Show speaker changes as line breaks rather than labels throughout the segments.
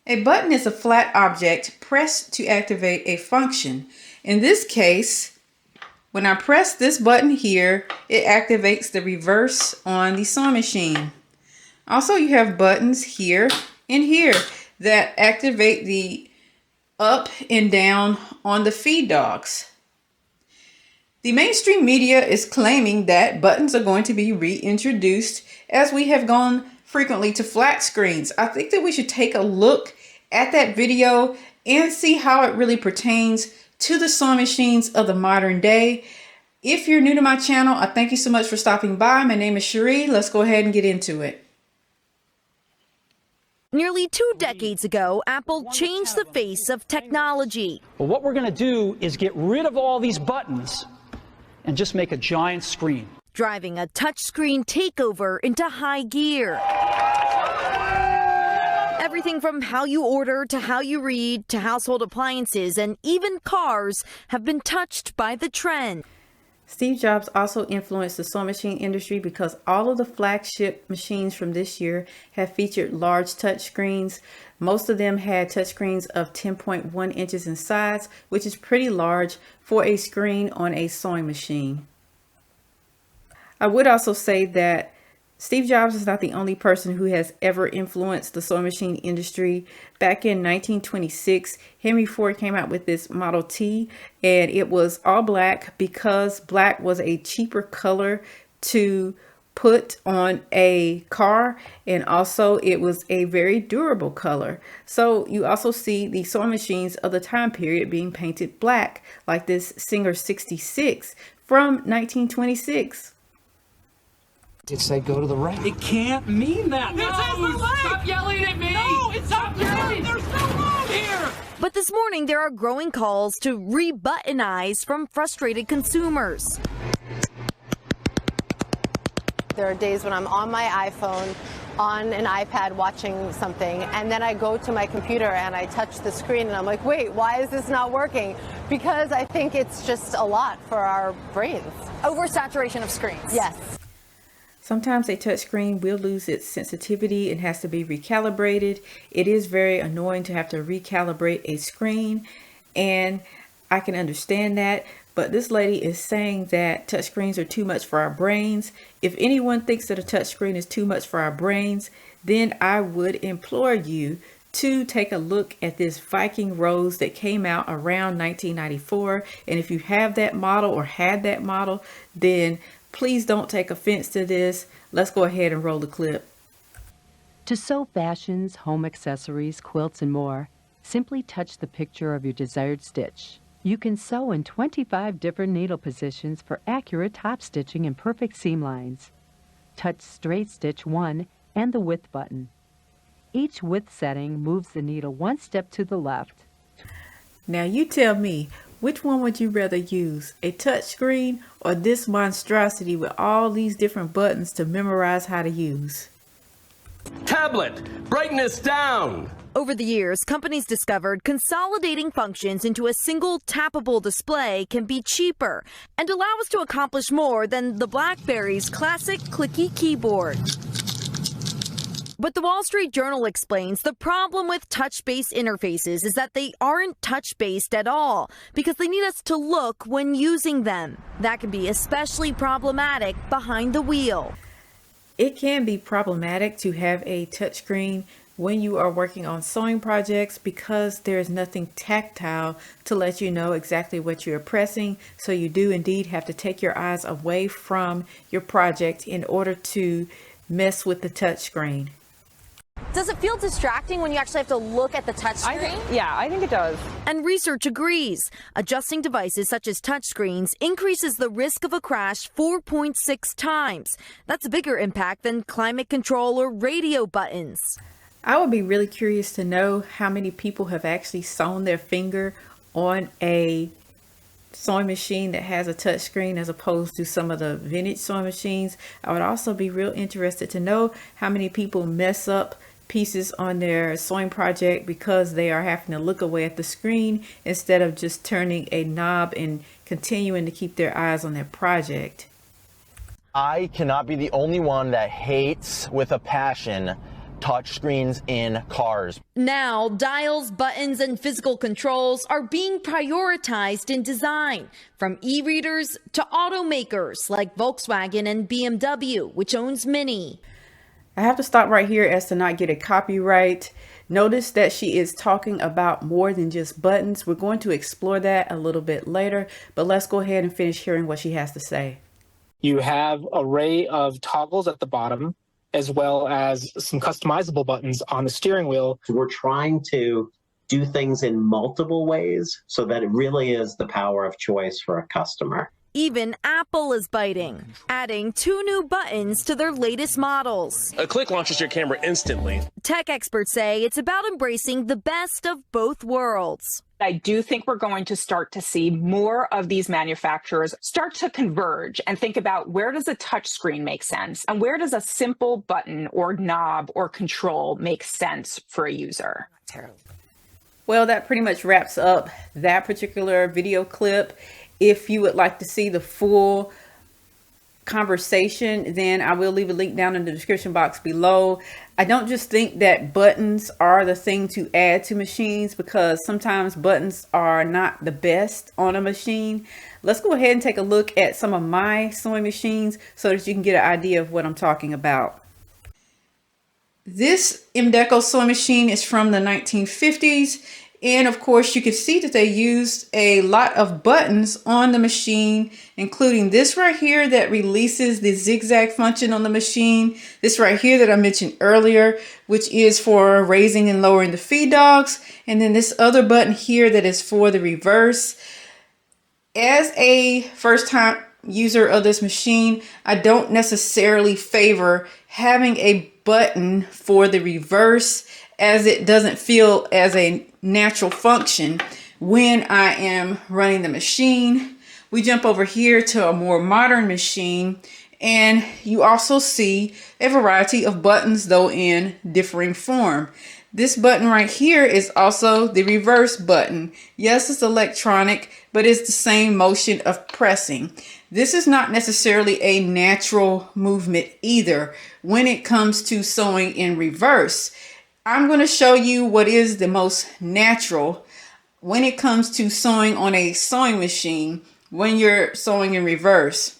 A button is a flat object pressed to activate a function. In this case, when I press this button here, it activates the reverse on the sewing machine. Also, you have buttons here and here that activate the up and down on the feed dogs. The mainstream media is claiming that buttons are going to be reintroduced as we have gone frequently to flat screens. I think that we should take a look at that video and see how it really pertains to the sewing machines of the modern day. If you're new to my channel, I thank you so much for stopping by. My name is Cherie. Let's go ahead and get into it.
Nearly 2 decades ago, Apple changed the face of technology.
Well, what we're going to do is get rid of all these buttons and just make a giant screen.
Driving a touchscreen takeover into high gear. Everything from how you order to how you read to household appliances and even cars have been touched by the trend.
Steve Jobs also influenced the sewing machine industry because all of the flagship machines from this year have featured large touchscreens. Most of them had touchscreens of 10.1 inches in size, which is pretty large for a screen on a sewing machine. I would also say that Steve Jobs is not the only person who has ever influenced the sewing machine industry. Back in 1926, Henry Ford came out with this Model T, and it was all black because black was a cheaper color to put on a car, and also it was a very durable color. So you also see the sewing machines of the time period being painted black, like this Singer 66 from 1926.
It said go to the right.
It can't mean that.
This is the right. Stop yelling at me. No, it's not yelling. There's no road here.
But this morning, there are growing calls to re-buttonize from frustrated consumers.
There are days when I'm on my iPhone, on an iPad watching something, and then I go to my computer and I touch the screen and I'm like, wait, why is this not working? Because I think it's just a lot for our brains.
Oversaturation of screens.
Yes.
Sometimes a touchscreen will lose its sensitivity and has to be recalibrated. It is very annoying to have to recalibrate a screen, and I can understand that. But this lady is saying that touchscreens are too much for our brains. If anyone thinks that a touchscreen is too much for our brains, then I would implore you to take a look at this Viking Rose that came out around 1994. And if you have that model or had that model, then please don't take offense to this. Let's go ahead and roll the clip.
To sew fashions, home accessories, quilts, and more, simply touch the picture of your desired stitch. You can sew in 25 different needle positions for accurate top stitching and perfect seam lines. Touch straight stitch 1 and the width button. Each width setting moves the needle one step to the left.
Now you tell me, which one would you rather use, a touch screen or this monstrosity with all these different buttons to memorize how to use?
Tablet, brightness down.
Over the years, companies discovered consolidating functions into a single tappable display can be cheaper and allow us to accomplish more than the BlackBerry's classic clicky keyboard. But the Wall Street Journal explains the problem with touch-based interfaces is that they aren't touch-based at all because they need us to look when using them. That can be especially problematic behind the wheel.
It can be problematic to have a touchscreen when you are working on sewing projects because there is nothing tactile to let you know exactly what you're pressing. So you do indeed have to take your eyes away from your project in order to mess with the touchscreen.
Does it feel distracting when you actually have to look at the touchscreen?
I think it does.
And research agrees. Adjusting devices such as touchscreens increases the risk of a crash 4.6 times. That's a bigger impact than climate control or radio buttons.
I would be really curious to know how many people have actually sewn their finger on a sewing machine that has a touchscreen as opposed to some of the vintage sewing machines. I would also be real interested to know how many people mess up pieces on their sewing project because they are having to look away at the screen instead of just turning a knob and continuing to keep their eyes on their project.
I cannot be the only one that hates with a passion
touchscreens in cars.
Now, dials, buttons, and physical controls are being prioritized in design, from e-readers to automakers like Volkswagen and BMW, which owns Mini.
I have to stop right here as to not get a copyright. Notice that she is talking about more than just buttons. We're going to explore that a little bit later, but let's go ahead and finish hearing what she has to say.
You have an array of toggles at the bottom, as well as some customizable buttons on the steering wheel.
We're trying to do things in multiple ways so that it really is the power of choice for a customer.
Even Apple is biting, adding 2 new buttons to their latest models.
A click launches your camera instantly.
Tech experts say it's about embracing the best of both worlds.
I do think we're going to start to see more of these manufacturers start to converge and think about, where does a touch screen make sense and where does a simple button or knob or control make sense for a user.
Well, that pretty much wraps up that particular video clip. If you would like to see the full conversation, then I will leave a link down in the description box below. I don't just think that buttons are the thing to add to machines, because sometimes buttons are not the best on a machine. Let's go ahead and take a look at some of my sewing machines so that you can get an idea of what I'm talking about. This Imdeco sewing machine is from the 1950s. And of course, you can see that they used a lot of buttons on the machine, including this right here that releases the zigzag function on the machine. This right here that I mentioned earlier, which is for raising and lowering the feed dogs. And then this other button here that is for the reverse. As a first-time user of this machine, I don't necessarily favor having a button for the reverse, as it doesn't feel as a natural function when I am running the machine. We jump over here to a more modern machine, and you also see a variety of buttons, though in differing form. This button right here is also the reverse button. Yes, it's electronic, but it's the same motion of pressing. This is not necessarily a natural movement either when it comes to sewing in reverse. I'm going to show you what is the most natural when it comes to sewing on a sewing machine when you're sewing in reverse.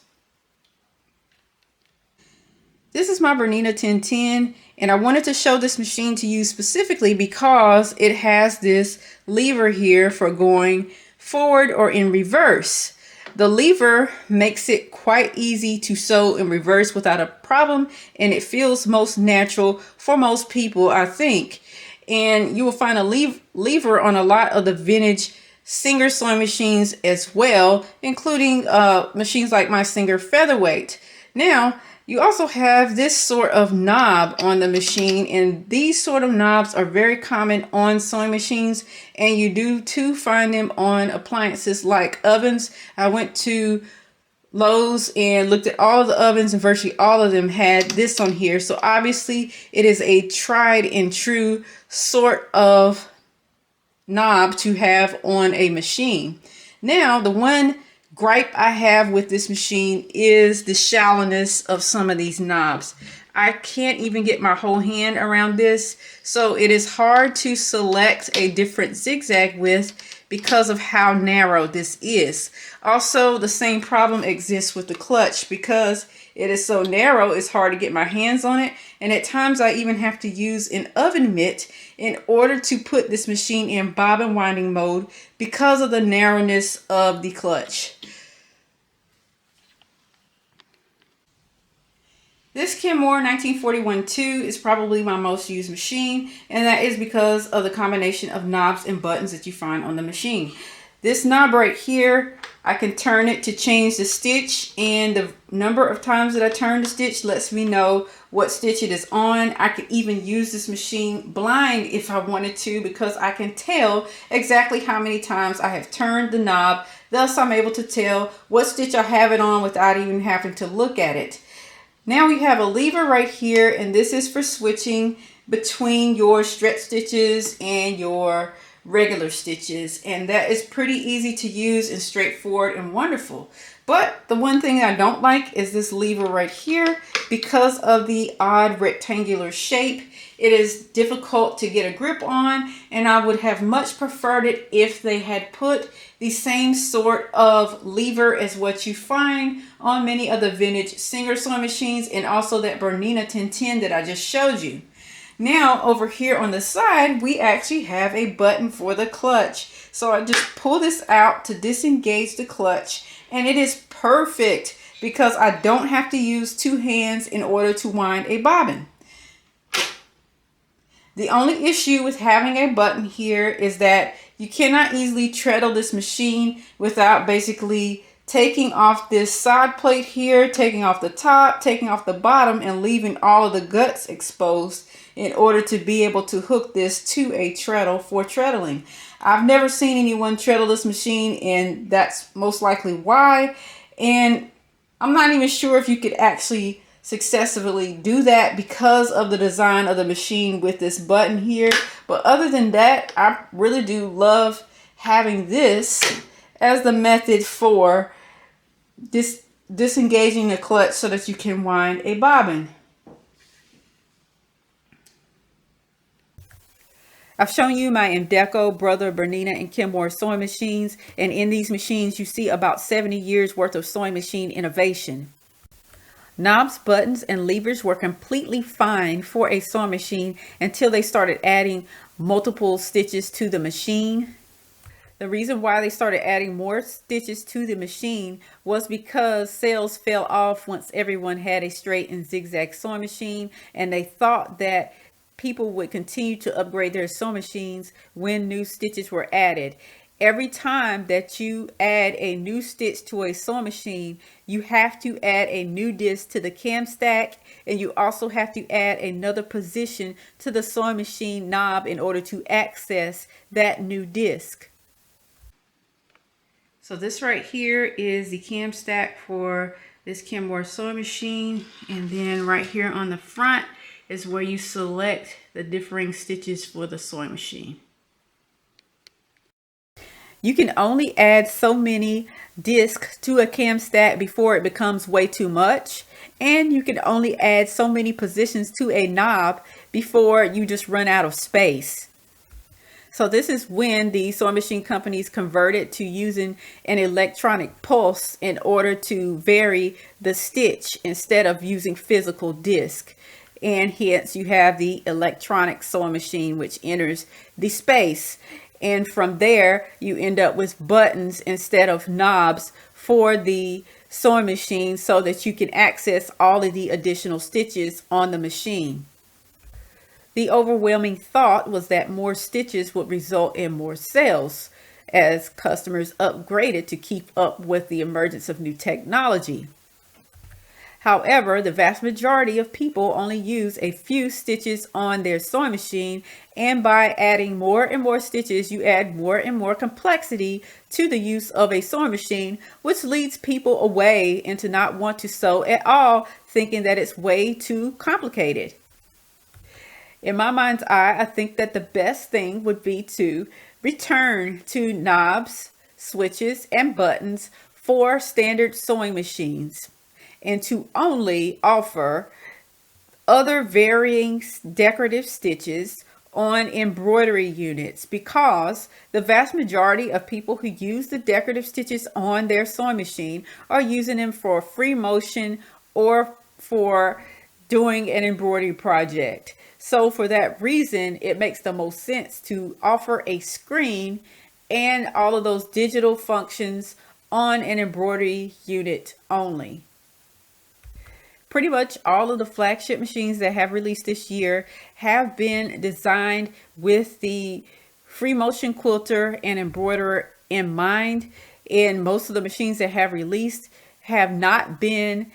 This is my Bernina 1010, and I wanted to show this machine to you specifically because it has this lever here for going forward or in reverse. The lever makes it quite easy to sew in reverse without a problem, and it feels most natural for most people, I think. And you will find a lever on a lot of the vintage Singer sewing machines as well, including machines like my Singer Featherweight. Now, you also have this sort of knob on the machine, and these sort of knobs are very common on sewing machines, and you do too find them on appliances like ovens. I went to Lowe's and looked at all the ovens, and virtually all of them had this on here. So obviously it is a tried and true sort of knob to have on a machine. Now, the one gripe I have with this machine is the shallowness of some of these knobs. I can't even get my whole hand around this, so it is hard to select a different zigzag width because of how narrow this is. Also, the same problem exists with the clutch. Because it is so narrow, it's hard to get my hands on it, and at times I even have to use an oven mitt in order to put this machine in bobbin winding mode because of the narrowness of the clutch. This Kenmore 1941-2 is probably my most used machine, and that is because of the combination of knobs and buttons that you find on the machine. This knob right here, I can turn it to change the stitch, and the number of times that I turn the stitch lets me know what stitch it is on. I could even use this machine blind if I wanted to, because I can tell exactly how many times I have turned the knob. Thus, I'm able to tell what stitch I have it on without even having to look at it. Now we have a lever right here, and this is for switching between your stretch stitches and your regular stitches, and that is pretty easy to use and straightforward and wonderful. But the one thing I don't like is this lever right here. Because of the odd rectangular shape, It is difficult to get a grip on, and I would have much preferred it if they had put the same sort of lever as what you find on many of the vintage Singer sewing machines, and also that Bernina 1010 that I just showed you. Now over here on the side, we actually have a button for the clutch. So I just pull this out to disengage the clutch, and it is perfect because I don't have to use two hands in order to wind a bobbin. The only issue with having a button here is that you cannot easily treadle this machine without basically taking off this side plate here, taking off the top, taking off the bottom, and leaving all of the guts exposed in order to be able to hook this to a treadle for treadling. I've never seen anyone treadle this machine, and that's most likely why. And I'm not even sure if you could actually successfully do that because of the design of the machine with this button here. But other than that, I really do love having this as the method for disengaging the clutch so that you can wind a bobbin. I've shown you my Indeco, Brother, Bernina, and Kenmore sewing machines, and in these machines you see about 70 years worth of sewing machine innovation. Knobs, buttons, and levers were completely fine for a sewing machine until they started adding multiple stitches to the machine. The reason why they started adding more stitches to the machine was because sales fell off once everyone had a straight and zigzag sewing machine, and they thought that people would continue to upgrade their sewing machines when new stitches were added. Every time that you add a new stitch to a sewing machine, you have to add a new disc to the cam stack, and you also have to add another position to the sewing machine knob in order to access that new disc. So this right here is the cam stack for this Kenmore sewing machine, and then right here on the front is where you select the differing stitches for the sewing machine. You can only add so many discs to a cam stack before it becomes way too much, and you can only add so many positions to a knob before you just run out of space. So this is when the sewing machine companies converted to using an electronic pulse in order to vary the stitch instead of using physical disc. And hence you have the electronic sewing machine, which enters the space. And from there, you end up with buttons instead of knobs for the sewing machine so that you can access all of the additional stitches on the machine. The overwhelming thought was that more stitches would result in more sales as customers upgraded to keep up with the emergence of new technology. However, the vast majority of people only use a few stitches on their sewing machine, and by adding more and more stitches, you add more and more complexity to the use of a sewing machine, which leads people away and to not want to sew at all, thinking that it's way too complicated. In my mind's eye, I think that the best thing would be to return to knobs, switches, and buttons for standard sewing machines, and to only offer other varying decorative stitches on embroidery units, because the vast majority of people who use the decorative stitches on their sewing machine are using them for free motion or for doing an embroidery project. So for that reason, it makes the most sense to offer a screen and all of those digital functions on an embroidery unit only. Pretty much all of the flagship machines that have released this year have been designed with the free motion quilter and embroiderer in mind, and most of the machines that have released have not been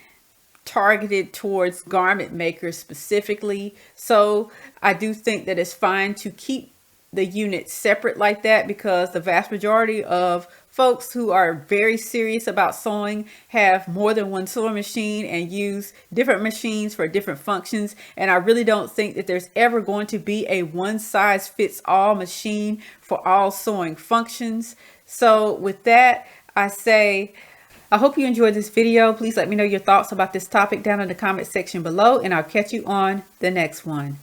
targeted towards garment makers specifically. So I do think that it's fine to keep the units separate like that, because the vast majority of folks who are very serious about sewing have more than one sewing machine and use different machines for different functions. And I really don't think that there's ever going to be a one-size-fits-all machine for all sewing functions. So with that, I say, I hope you enjoyed this video. Please let me know your thoughts about this topic down in the comment section below, and I'll catch you on the next one.